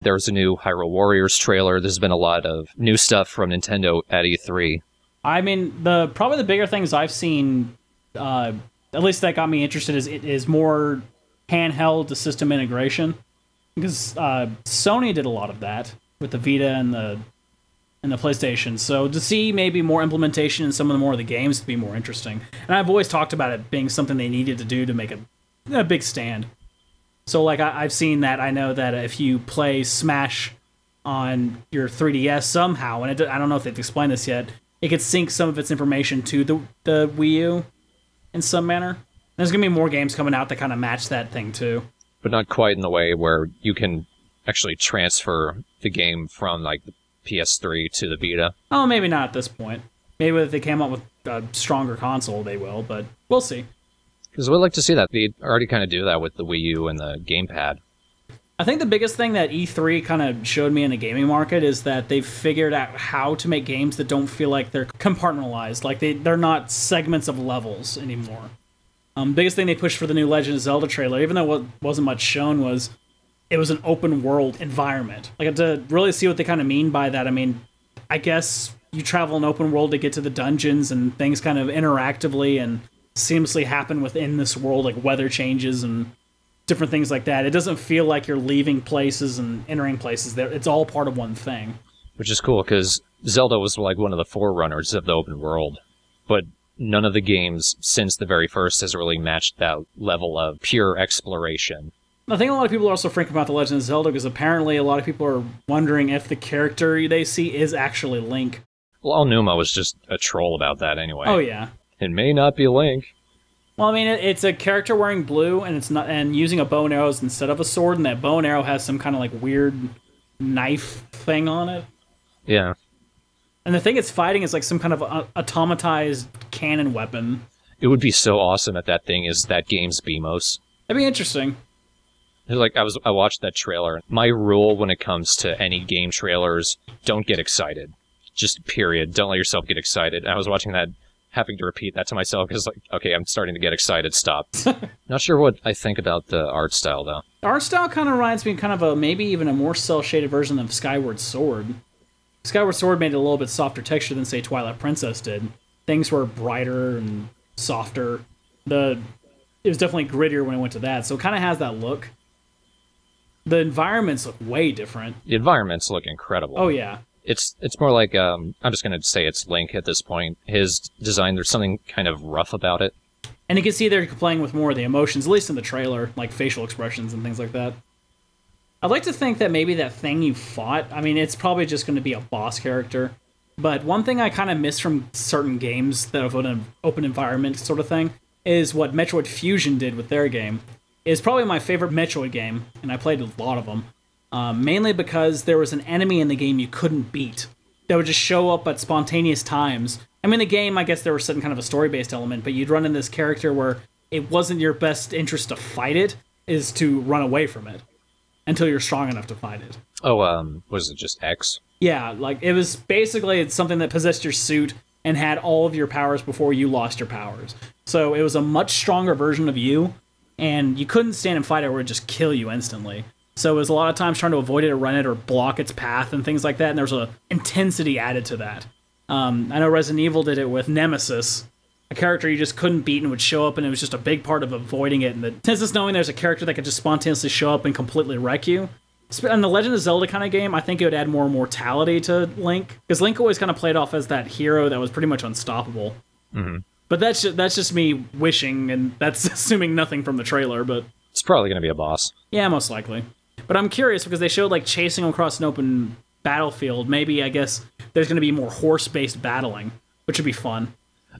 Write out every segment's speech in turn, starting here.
There was a new Hyrule Warriors trailer. There's been a lot of new stuff from Nintendo at E3. I mean, probably the bigger things I've seen, at least that got me interested, is more handheld to system integration. Because Sony did a lot of that with the Vita and the PlayStation. So to see maybe more implementation in some of the more of the games would be more interesting. And I've always talked about it being something they needed to do to make a big stand. So like I've seen that. I know that if you play Smash on your 3DS somehow, and I don't know if they've explained this yet, it could sync some of its information to the Wii U in some manner. There's going to be more games coming out that kind of match that thing too. But not quite in the way where you can actually transfer the game from like the PS3 to the Vita. Oh, maybe not at this point. Maybe if they came up with a stronger console, they will, but we'll see. Because we'd like to see that. They already kind of do that with the Wii U and the gamepad. I think the biggest thing that E3 kind of showed me in the gaming market is that they've figured out how to make games that don't feel like they're compartmentalized, like they're not segments of levels anymore. Biggest thing they pushed for the new Legend of Zelda trailer, even though what wasn't much shown, was it was an open world environment. Like, to really see what they kind of mean by that, I mean, I guess you travel an open world to get to the dungeons and things kind of interactively and seamlessly happen within this world, like weather changes and different things like that. It doesn't feel like you're leaving places and entering places. It's all part of one thing. Which is cool, because Zelda was like one of the forerunners of the open world. But none of the games since the very first has really matched that level of pure exploration. I think a lot of people are also freaking about The Legend of Zelda because apparently a lot of people are wondering if the character they see is actually Link. Well, Numa was just a troll about that anyway. Oh, yeah. It may not be Link. Well, I mean, it's a character wearing blue and using a bow and arrows instead of a sword, and that bow and arrow has some kind of like weird knife thing on it. Yeah. And the thing it's fighting is like some kind of automatized cannon weapon. It would be so awesome if that thing is that game's BMOS. That'd be interesting. Like, I watched that trailer. My rule when it comes to any game trailers, don't get excited. Just period. Don't let yourself get excited. I was watching that, having to repeat that to myself because, like, okay, I'm starting to get excited. Stop. Not sure what I think about the art style, though. The art style kind of reminds me of kind of a, maybe even a more cel-shaded version of Skyward Sword. Skyward Sword made it a little bit softer texture than, say, Twilight Princess did. Things were brighter and softer. It was definitely grittier when it went to that, so it kind of has that look. The environments look way different. The environments look incredible. Oh, yeah. It's more like, I'm just going to say it's Link at this point. His design, there's something kind of rough about it. And you can see they're playing with more of the emotions, at least in the trailer, like facial expressions and things like that. I'd like to think that maybe that thing you fought, I mean, it's probably just going to be a boss character. But one thing I kind of miss from certain games that have an open environment sort of thing is what Metroid Fusion did with their game. It's probably my favorite Metroid game, and I played a lot of them. Mainly because there was an enemy in the game you couldn't beat that would just show up at spontaneous times. I mean, the game, I guess there was some kind of a story-based element, but you'd run in this character where it wasn't your best interest to fight it, is to run away from it until you're strong enough to fight it. Oh, was it just X? Yeah, like, it was basically something that possessed your suit and had all of your powers before you lost your powers. So it was a much stronger version of you, and you couldn't stand and fight it or it would just kill you instantly. So it was a lot of times trying to avoid it or run it or block its path and things like that, and there's a intensity added to that. I know Resident Evil did it with Nemesis, a character you just couldn't beat and would show up, and it was just a big part of avoiding it. And just knowing there's a character that could just spontaneously show up and completely wreck you. In the Legend of Zelda kind of game, I think it would add more mortality to Link, because Link always kind of played off as that hero that was pretty much unstoppable. Mm-hmm. But that's just me wishing, and that's assuming nothing from the trailer, but... It's probably going to be a boss. Yeah, most likely. But I'm curious, because they showed, like, chasing across an open battlefield. Maybe, I guess, there's going to be more horse-based battling, which would be fun.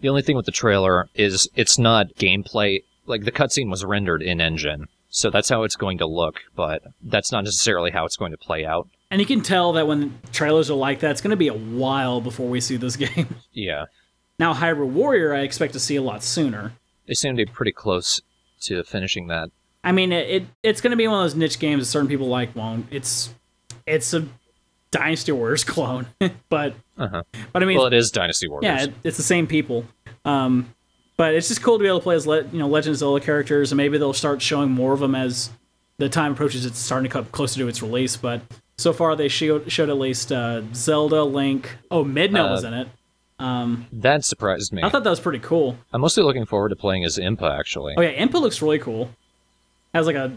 The only thing with the trailer is it's not gameplay. Like, the cutscene was rendered in-engine, so that's how it's going to look, but that's not necessarily how it's going to play out. And you can tell that when trailers are like that, it's going to be a while before we see this game. Yeah. Now, Hyrule Warrior, I expect to see a lot sooner. They seem to be pretty close to finishing that. I mean, it's going to be one of those niche games that certain people like won't. It's a Dynasty Warriors clone, but I mean, well, it is Dynasty Warriors. Yeah, it's the same people. But it's just cool to be able to play as Legend of Zelda characters, and maybe they'll start showing more of them as the time approaches. It's starting to come closer to its release, but So far, they showed at least Zelda, Link. Oh, Midna was in it. That surprised me. I thought that was pretty cool. I'm mostly looking forward to playing as Impa, actually. Oh yeah, Impa looks really cool. Has like a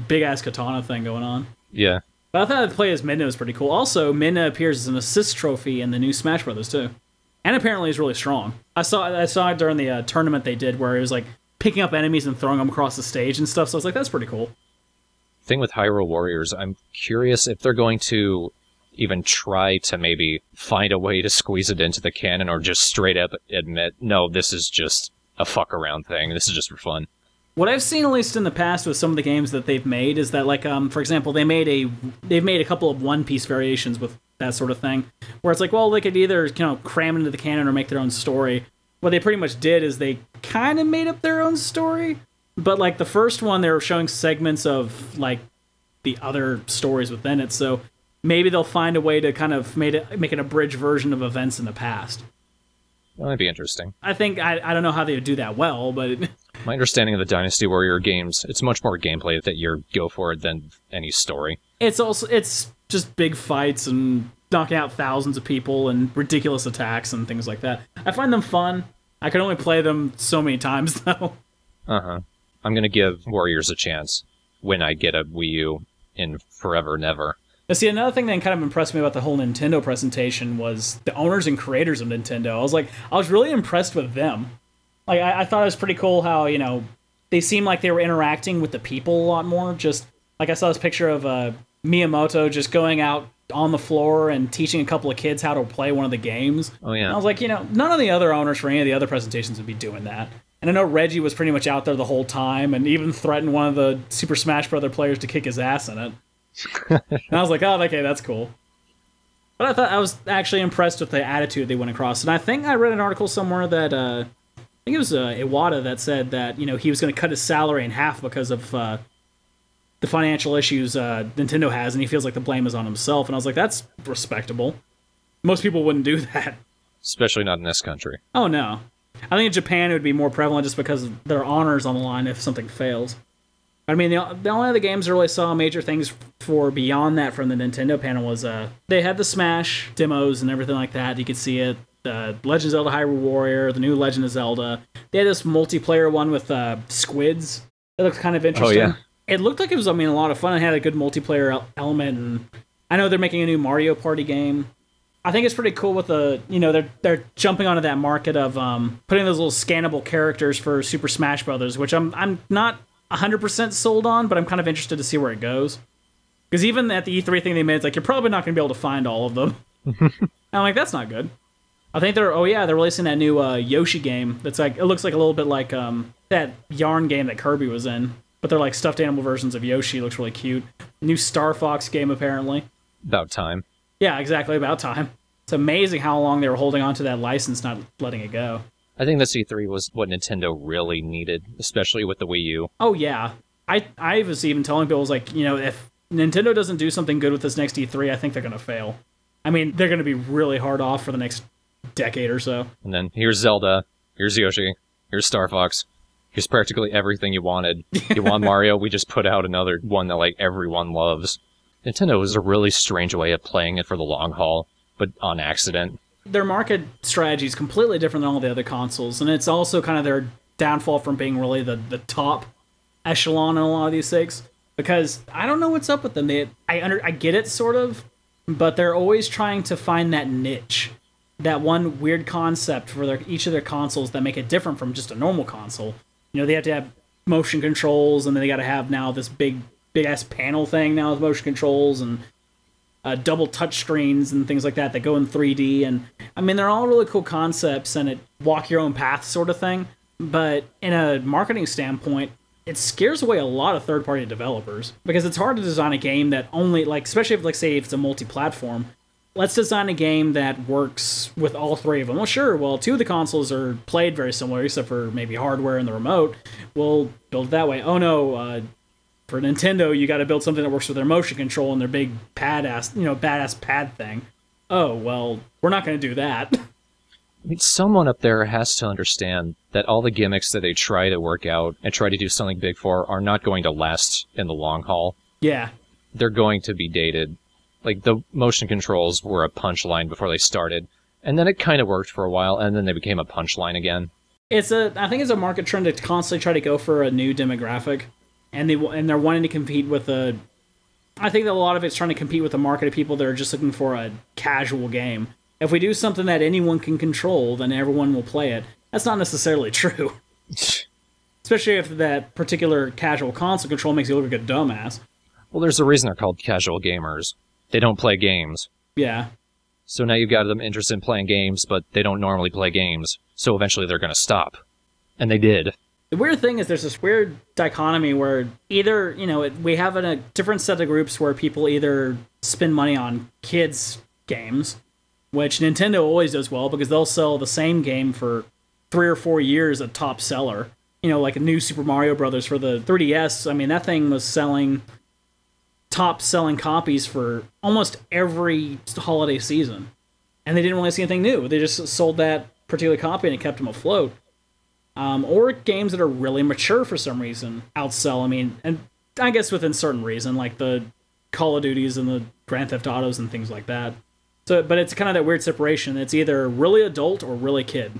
big-ass katana thing going on. Yeah. But I thought the play as Midna was pretty cool. Also, Midna appears as an assist trophy in the new Smash Brothers too. And apparently he's really strong. I saw it during the tournament they did where it was like picking up enemies and throwing them across the stage and stuff, so I was like, that's pretty cool. Thing with Hyrule Warriors, I'm curious if they're going to even try to maybe find a way to squeeze it into the canon or just straight up admit, no, this is just a fuck around thing. This is just for fun. What I've seen, at least in the past, with some of the games that they've made, is that, like, for example, they've made a couple of One Piece variations with that sort of thing, where it's like, well, they could either cram it into the canon or make their own story. What they pretty much did is they kind of made up their own story, but like the first one, they were showing segments of like the other stories within it. So maybe they'll find a way to kind of make an abridged version of events in the past. That might be interesting. I think I don't know how they would do that well, but my understanding of the Dynasty Warrior games, it's much more gameplay that you go for it than any story. It's just big fights and knocking out thousands of people and ridiculous attacks and things like that. I find them fun. I can only play them so many times though. I'm gonna give Warriors a chance when I get a Wii U in forever and ever. Now, see, another thing that kind of impressed me about the whole Nintendo presentation was the owners and creators of Nintendo. I was really impressed with them. Like, I thought it was pretty cool how, they seemed like they were interacting with the people a lot more. Just, like, I saw this picture of Miyamoto just going out on the floor and teaching a couple of kids how to play one of the games. Oh, yeah. And I was like, none of the other owners for any of the other presentations would be doing that. And I know Reggie was pretty much out there the whole time and even threatened one of the Super Smash Bros. Players to kick his ass in it. And I was like, oh, okay, that's cool. But I thought I was actually impressed with the attitude they went across. And I think I read an article somewhere that, I think it was Iwata that said that, he was going to cut his salary in half because of the financial issues Nintendo has, and he feels like the blame is on himself. And I was like, that's respectable. Most people wouldn't do that. Especially not in this country. Oh, no. I think in Japan it would be more prevalent just because there are honors on the line if something fails. I mean, the only other games I really saw major things for beyond that from the Nintendo panel was they had the Smash demos and everything like that. You could see it. Legend of Zelda Hyrule Warrior, the new Legend of Zelda. They had this multiplayer one with squids. It looked kind of interesting. Oh, yeah. It looked like it was, a lot of fun. It had a good multiplayer element. And I know they're making a new Mario Party game. I think it's pretty cool with they're jumping onto that market of putting those little scannable characters for Super Smash Brothers, which I'm not 100% sold on, but I'm kind of interested to see where it goes. Because even at the E3 thing they made, it's like, you're probably not going to be able to find all of them. And I'm like, that's not good. I think they're releasing that new Yoshi game that's like, it looks like a little bit like that Yarn game that Kirby was in, but they're like stuffed animal versions of Yoshi. It looks really cute. New Star Fox game, apparently. About time. Yeah, exactly, about time. It's amazing how long they were holding on to that license, not letting it go. I think the C3 was what Nintendo really needed, especially with the Wii U. Oh, yeah. I was even telling people, I was like, if Nintendo doesn't do something good with this next E3, I think they're going to fail. I mean, they're going to be really hard off for the next decade or so. And then here's Zelda, here's Yoshi, here's Star Fox. Here's practically everything you wanted. You want Mario, we just put out another one that like everyone loves. Nintendo is a really strange way of playing it for the long haul, but on accident. Their market strategy is completely different than all the other consoles, and it's also kind of their downfall from being really the top echelon in a lot of these things. Because I don't know what's up with them. I get it, sort of, but they're always trying to find that niche, that one weird concept for each of their consoles that make it different from just a normal console. They have to have motion controls, and then they got to have now this big ass panel thing now with motion controls and double touch screens and things like that go in 3D. And I mean, they're all really cool concepts and it walk your own path sort of thing. But in a marketing standpoint, it scares away a lot of third-party developers because it's hard to design a game that only, especially if, say, if it's a multi-platform. Let's design a game that works with all three of them. Well, sure, two of the consoles are played very similar, except for maybe hardware and the remote. We'll build it that way. Oh, no, for Nintendo, you got to build something that works with their motion control and their big badass pad thing. Oh, well, we're not going to do that. I mean, someone up there has to understand that all the gimmicks that they try to work out and try to do something big for are not going to last in the long haul. Yeah. They're going to be dated. Like, the motion controls were a punchline before they started, and then it kind of worked for a while, and then they became a punchline again. I think it's a market trend to constantly try to go for a new demographic, and they're wanting to compete with I think that a lot of it's trying to compete with a market of people that are just looking for a casual game. If we do something that anyone can control, then everyone will play it. That's not necessarily true. Especially if that particular casual console control makes you look like a dumbass. Well, there's a reason they're called casual gamers. They don't play games. Yeah. So now you've got them interested in playing games, but they don't normally play games. So eventually they're going to stop. And they did. The weird thing is there's this weird dichotomy where either, we have a different set of groups where people either spend money on kids' games, which Nintendo always does well because they'll sell the same game for 3 or 4 years a top seller. Like a new Super Mario Brothers for the 3DS. I mean, that thing was selling top-selling copies for almost every holiday season. And they didn't really see anything new. They just sold that particular copy and it kept them afloat. Or games that are really mature for some reason outsell. I mean, and I guess within certain reason, like the Call of Duties and the Grand Theft Autos and things like that. So, but it's kind of that weird separation. It's either really adult or really kid.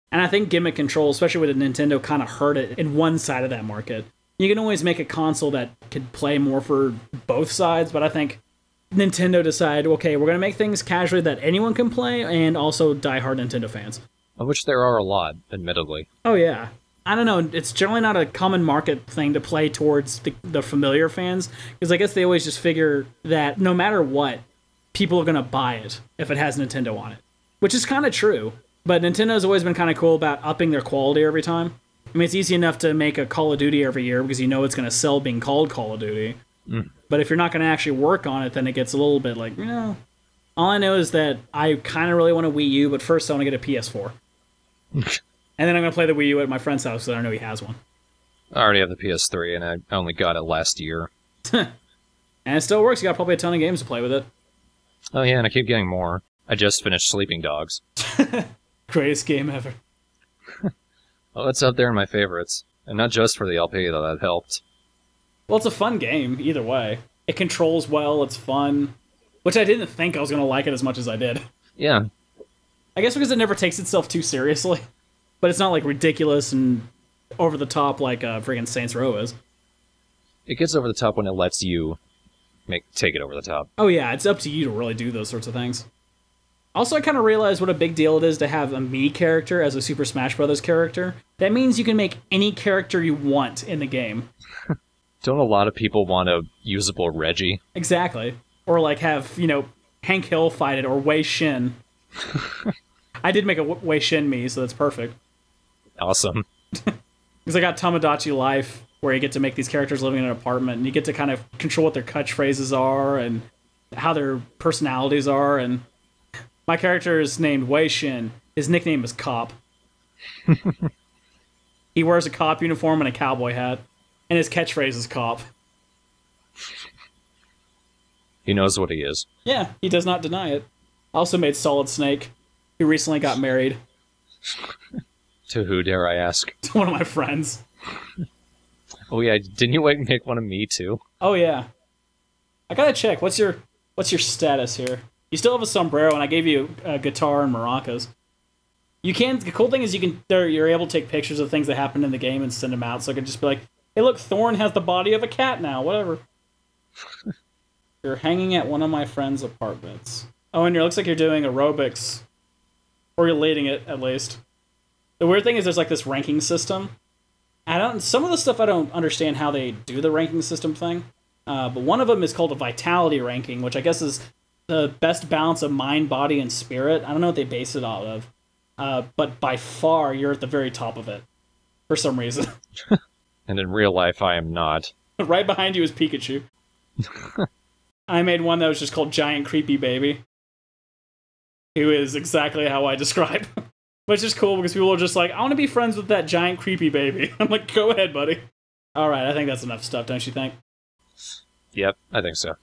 And I think gimmick control, especially with Nintendo, kind of hurt it in one side of that market. You can always make a console that could play more for both sides, but I think Nintendo decided, okay, we're going to make things casually that anyone can play and also diehard Nintendo fans. Of which there are a lot, admittedly. Oh, yeah. I don't know. It's generally not a common market thing to play towards the familiar fans, because I guess they always just figure that no matter what, people are going to buy it if it has Nintendo on it, which is kind of true. But Nintendo's always been kind of cool about upping their quality every time. I mean, it's easy enough to make a Call of Duty every year because you know it's going to sell being called Call of Duty. But if you're not going to actually work on it, then it gets a little bit like, all I know is that I kind of really want a Wii U, but first I want to get a PS4. And then I'm going to play the Wii U at my friend's house, so I know he has one. I already have the PS3, and I only got it last year. And it still works. You got probably a ton of games to play with it. Oh yeah, and I keep getting more. I just finished Sleeping Dogs. Greatest game ever. Well, it's up there in my favorites. And not just for the LP, though, that helped. Well, it's a fun game, either way. It controls well, it's fun. Which I didn't think I was going to like it as much as I did. Yeah. I guess because it never takes itself too seriously. But it's not, like, ridiculous and over the top like friggin' Saints Row is. It gets over the top when it lets you take it over the top. Oh yeah, it's up to you to really do those sorts of things. Also, I kind of realized what a big deal it is to have a Mii character as a Super Smash Bros. Character. That means you can make any character you want in the game. Don't a lot of people want a usable Reggie? Exactly. Or like have, Hank Hill fight it, or Wei Shin. I did make a Wei Shin Mii, so that's perfect. Awesome. Because I got Tomodachi Life, where you get to make these characters living in an apartment, and you get to kind of control what their catchphrases are, and how their personalities are, and my character is named Wei Shin. His nickname is Cop. He wears a cop uniform and a cowboy hat, and his catchphrase is Cop. He knows what he is. Yeah, he does not deny it. I also made Solid Snake, who recently got married. To who, dare I ask? To one of my friends. Oh yeah, didn't you make one of me too? Oh yeah. I gotta check. What's your status here? You still have a sombrero, and I gave you a guitar and maracas. You can. The cool thing is you're able to take pictures of things that happen in the game and send them out. So I could just be like, "Hey, look, Thorn has the body of a cat now." Whatever. You're hanging at one of my friend's apartments. Oh, and it looks like you're doing aerobics, or you're leading it at least. The weird thing is there's like this ranking system. Some of the stuff I don't understand how they do the ranking system thing. But one of them is called a vitality ranking, which I guess is the best balance of mind, body, and spirit. I don't know what they base it out of. But by far, you're at the very top of it. For some reason. And in real life, I am not. Right behind you is Pikachu. I made one that was just called Giant Creepy Baby. Who is exactly how I describe. Which is cool because people are just like, I want to be friends with that giant creepy baby. I'm like, go ahead, buddy. Alright, I think that's enough stuff, don't you think? Yep, I think so.